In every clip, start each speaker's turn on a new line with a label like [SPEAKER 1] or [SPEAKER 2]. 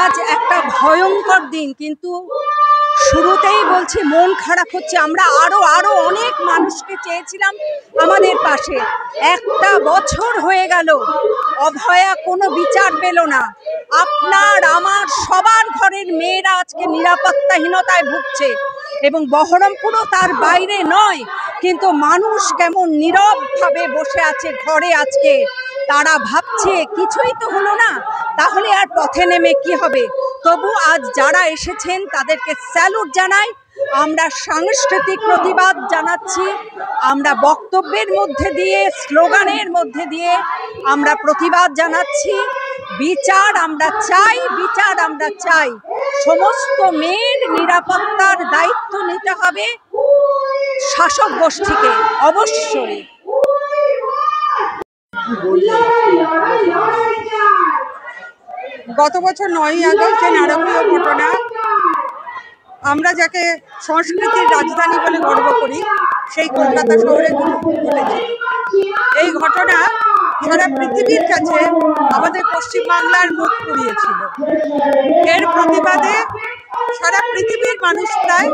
[SPEAKER 1] আজ একটা ভয়ঙ্কর দিন, কিন্তু শুরুতেই বলছি মন খারাপ হচ্ছে। আমরা আরো অনেক মানুষকে চেয়েছিলাম আমাদের পাশে। একটা বছর হয়ে গেল, অভয়া কোনো বিচার পেল না। আপনার আমার সবার ঘরের মেয়েরা আজকে নিরাপত্তাহীনতায় ভুগছে, এবং বহরমপুরও তার বাইরে নয়। কিন্তু মানুষ কেমন নীরবভাবে বসে আছে ঘরে। আজকে তারা ভাবছে কিছুই তো হলো না, তাহলে আর পথে নেমে কি হবে। তবু আজ যারা এসেছেন তাদেরকে স্যালুট জানাই। আমরা সাংস্কৃতিক প্রতিবাদ জানাচ্ছি, আমরা বক্তব্যের মধ্যে দিয়ে, স্লোগানের মধ্যে দিয়ে আমরা প্রতিবাদ জানাচ্ছি। বিচার আমরা চাই, বিচার আমরা চাই। সমস্ত মেয়ের নিরাপত্তার দায়িত্ব নিতে হবে শাসক গোষ্ঠীকে, অবশ্যই।
[SPEAKER 2] গত বছর 9ই আগস্ট যে নারকীয় ঘটনা, আমরা যাকে সংস্কৃতির রাজধানী বলে গর্ব করি, সেই কলকাতা শহরে ঘটেছে। এই ঘটনা সারা পৃথিবীর কাছে আমাদের পশ্চিমবাংলার মুখ পুড়িয়েছিল। এর প্রতিবাদে সারা পৃথিবীর মানুষরাই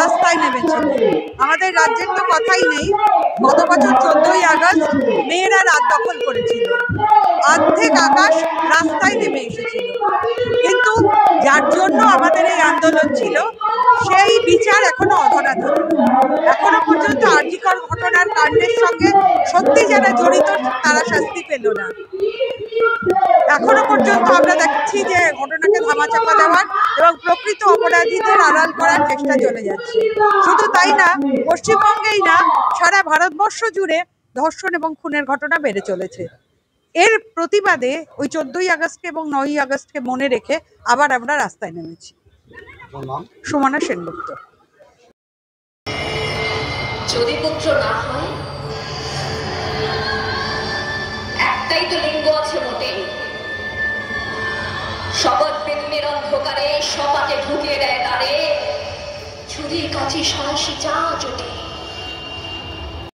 [SPEAKER 2] রাস্তায় নেমেছিল। আমাদের রাজ্যের তো কথাই নেই, গত বছর 14ই আগস্ট মেয়েরা রাত দখল করেছিল, অর্ধেক আকাশ রাস্তায় নেমে এসেছিল। কিন্তু যার জন্য আমাদের এই আন্দোলন ছিল, সেই বিচার এখনো অধরা থাকে। এখনো পর্যন্ত আরজিকর ঘটনার কাণ্ডের সঙ্গে সত্যি যারা জড়িত তারা শাস্তি পেল না। এখনো পর্যন্ত আমরা দেখছি যে ঘটনাকে ধামাচাপা দেওয়ার এবং প্রকৃত অপরাধীদের আড়াল করার চেষ্টা চলে যাচ্ছে। শুধু তাই না, পশ্চিমবঙ্গেই না, সারা ভারতবর্ষ জুড়ে ধর্ষণ এবং খুনের ঘটনা বেড়ে চলেছে। এর প্রতিবাদে ওই 14ই আগস্টকে এবং 9ই আগস্টকে মনে রেখে আবার আমরা রাস্তায় নেমেছি। সুমনা সেনগুপ্ত।
[SPEAKER 3] যদি পুত্র না হয়, একটাই তো লিঙ্গ আছে মোটে, শপথ বেদুনের অন্ধকারে সপাটে ঢুকিয়ে দেয় তারে, ছুরি কাছি সাহসী চা জোটে।